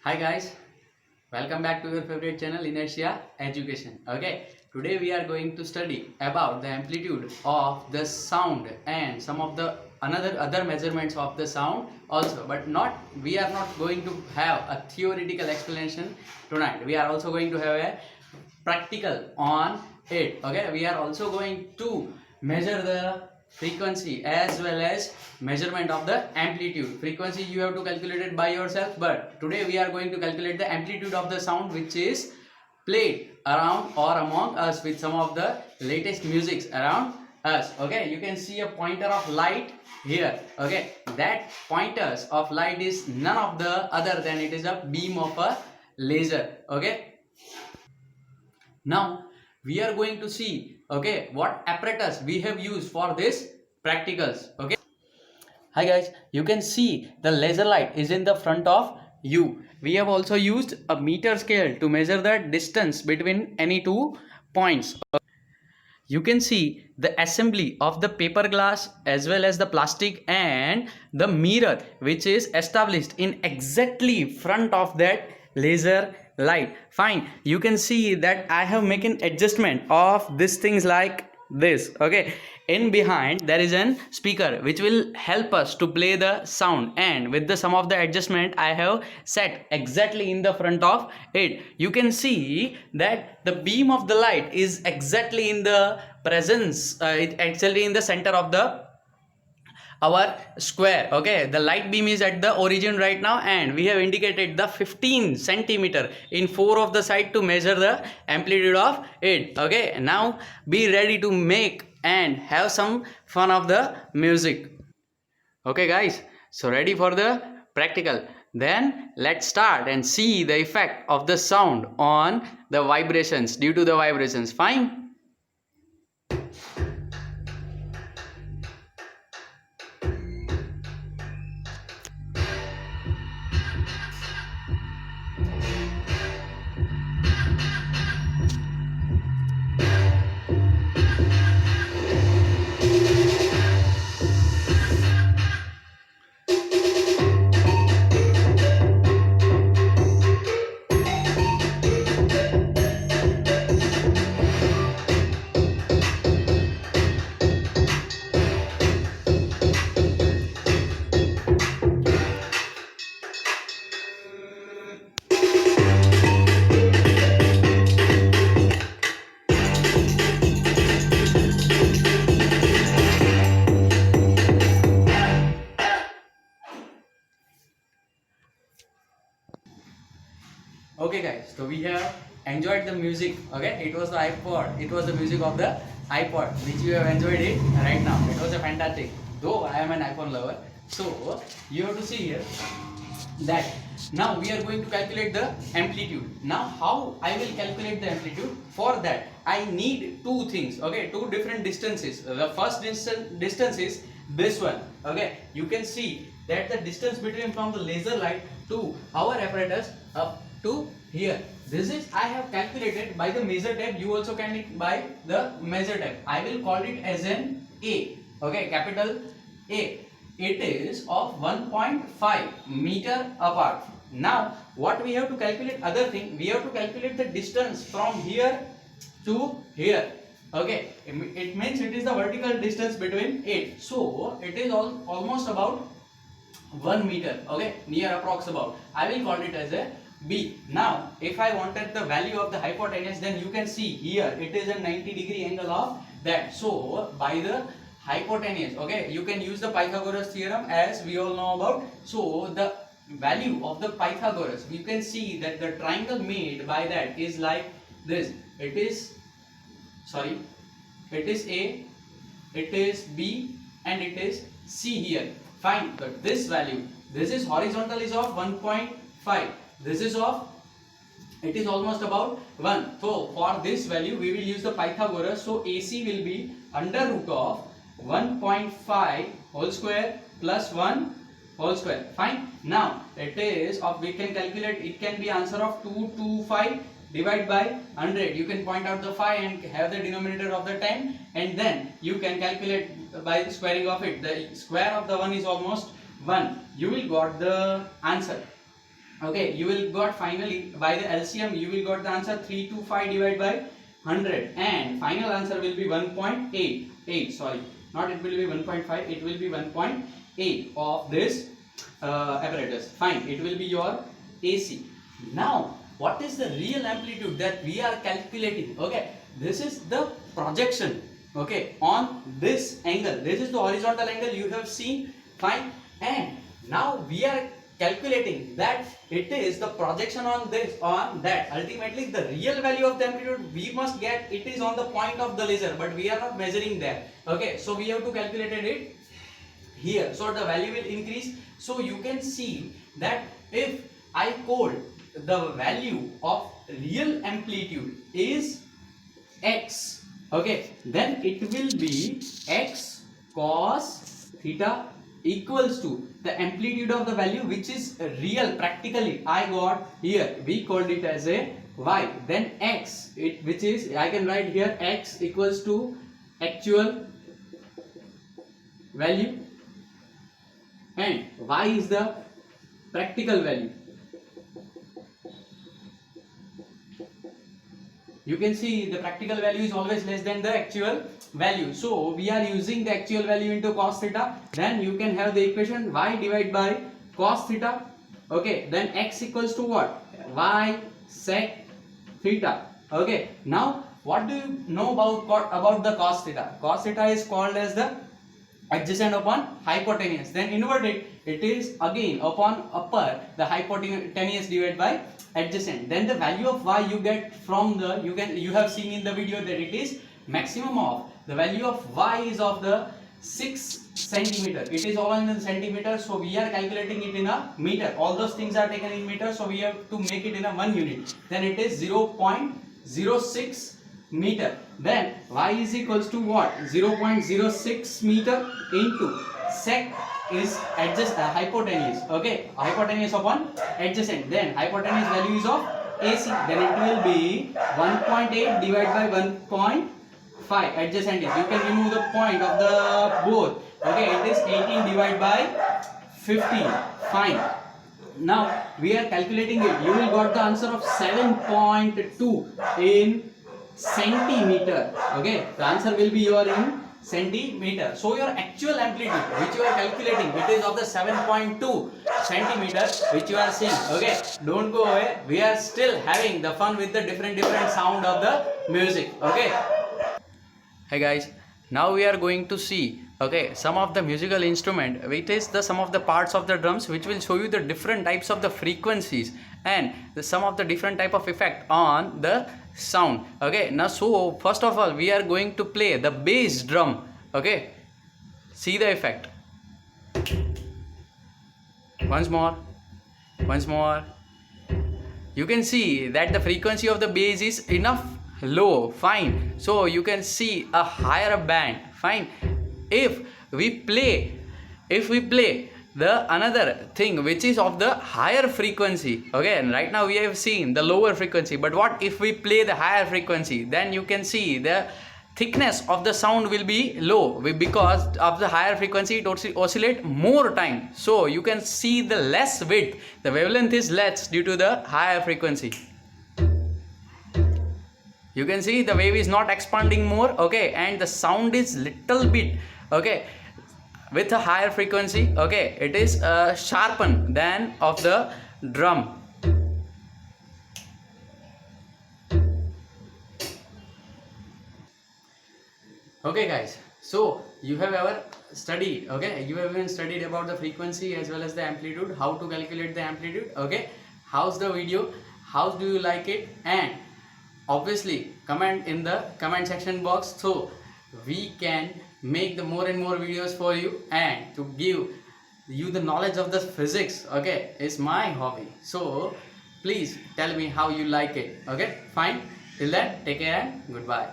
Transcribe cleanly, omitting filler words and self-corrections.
Hi guys, welcome back to your favorite channel Inertia Education. Okay, today we are going to study about the amplitude of the sound and some of the other measurements of the sound also, but not we are not going to have a theoretical explanation tonight. We are also going to have a practical on it. Okay, we are also going to measure the frequency as well as measurement of the amplitude. Frequency you have to calculate it by yourself, but today we are going to calculate the amplitude of the sound which is played around or among us with some of the latest musics around us. Okay, you can see a pointer of light here. Okay, that pointers of light is none of the other than it is a beam of a laser. Okay, now we are going to see what apparatus we have used for this practicals. Okay, hi guys, you can see the laser light is in the front of you. We have also used a meter scale to measure the distance between any two points. You can see the assembly of the paper glass as well as the plastic and the mirror which is established in exactly front of that laser light. Fine, you can see that I have making adjustment of these things like this. Okay, in behind there is an speaker which will help us to play the sound, and with the some of the adjustment I have set exactly in the front of it. You can see that the beam of the light is exactly in the presence, it actually in the center of the our square. Okay, the light beam is at the origin right now, and we have indicated the 15 centimeter in four of the side to measure the amplitude of it. Okay, now be ready to make and have some fun of the music. Okay guys, so ready for the practical? Then let's start and see the effect of the sound on the vibrations due to the vibrations. Fine. Okay guys, so we have enjoyed the music. Okay, it was the iPod, it was the music of the iPod which you have enjoyed it right now. It was a fantastic, though I am an iPhone lover. So you have to see here that now we are going to calculate the amplitude. Now how I will calculate the amplitude? For that I need two things. Okay, two different distances. The first distance is this one. Okay, you can see that the distance between from the laser light to our apparatus up to here, this is I have calculated by the measure tape. You also can it by the measure tape. I will call it as an A. Okay, capital A. It is of 1.5 meter apart. Now what we have to calculate, other thing, we have to calculate the distance from here to here. Okay, it means it is the vertical distance between it. So it is almost about 1 meter. Okay, near approx about. I will call it as a B. Now if I wanted the value of the hypotenuse, then you can see here it is a 90-degree angle of that. So by the hypotenuse, okay, you can use the Pythagoras theorem as we all know about. So the value of the Pythagoras, you can see that the triangle made by that is like this. It is A, it is B, and it is C here. Fine, but this value, this is horizontal is of 1.5, this is of, it is almost about 1. So for this value we will use the Pythagoras. So AC will be under root of 1.5 whole square plus 1 whole square. Fine. Now it is of, we can calculate, it can be answer of 225 divide by 100. You can point out the 5 and have the denominator of the 10, and then you can calculate by the squaring of it. The square of the 1 is almost 1. You will got the answer. Okay, you will got finally by the LCM you will got the answer 325 divided by 100, and final answer will be 1.8. Sorry, not it will be 1.5, it will be 1.8 of this apparatus. Fine, it will be your AC. Now, what is the real amplitude that we are calculating? Okay, this is the projection. Okay, on this angle, this is the horizontal angle you have seen. Fine, and now we are calculating that it is the projection on this, on that. Ultimately the real value of the amplitude we must get, it is on the point of the laser, but we are not measuring there. Okay, so we have to calculate it here, so the value will increase. So you can see that if I quote the value of real amplitude is x, okay, then it will be x cos theta equals to the amplitude of the value which is real. Practically I got here, we called it as a y, then x, which is, I can write here x equals to actual value and y is the practical value. You can see the practical value is always less than the actual value. So we are using the actual value into cos theta. Then you can have the equation y divided by cos theta. Okay, then x equals to what? Y sec theta. Okay, now what do you know about the cos theta? Cos theta is called as the adjacent upon hypotenuse. Then invert it, it is again upon upper, the hypotenuse divided by adjacent. Then the value of y you get from the, you have seen in the video that it is maximum of the value of y is of the 6 centimeter. It is all in centimeter, so we are calculating it in a meter. All those things are taken in meter, so we have to make it in a 1 unit. Then it is 0.06 meter. Then y is equals to what? 0.06 meter into sec is hypotenuse. Okay, hypotenuse upon adjacent. Then hypotenuse value is of AC. Then it will be 1.8 divided by 1.5. Adjacent is, you can remove the point of the both. Okay, it is 18 divided by 15. Fine. Now we are calculating it. You will got the answer of 7.2 in centimeter. Okay, the answer will be your in centimeter. So your actual amplitude which you are calculating, it is of the 7.2 centimeter which you are seeing. Okay, don't go away, we are still having the fun with the different sound of the music. Okay, hey guys, now we are going to see, okay, some of the musical instrument, which is the some of the parts of the drums, which will show you the different types of the frequencies and some of the different type of effect on the sound. Okay, now so first of all we are going to play the bass drum. Okay, see the effect. Once more. You can see that the frequency of the bass is enough low. Fine, so you can see a higher band. Fine, if we play the another thing which is of the higher frequency. Okay, and right now we have seen the lower frequency, but what if we play the higher frequency? Then you can see the thickness of the sound will be low because of the higher frequency. It oscillate more time, so you can see the less width, the wavelength is less due to the higher frequency. You can see the wave is not expanding more. Okay, and the sound is little bit, okay, with a higher frequency. Okay, it is sharpened than of the drum. Okay guys, so you have ever studied, okay, you have even studied about the frequency as well as the amplitude, how to calculate the amplitude. Okay, how's the video, how do you like it? And obviously comment in the comment section box, so we can make the more and more videos for you and to give you the knowledge of the physics. Okay, is my hobby, so please tell me how you like it. Okay, fine, till then take care and goodbye.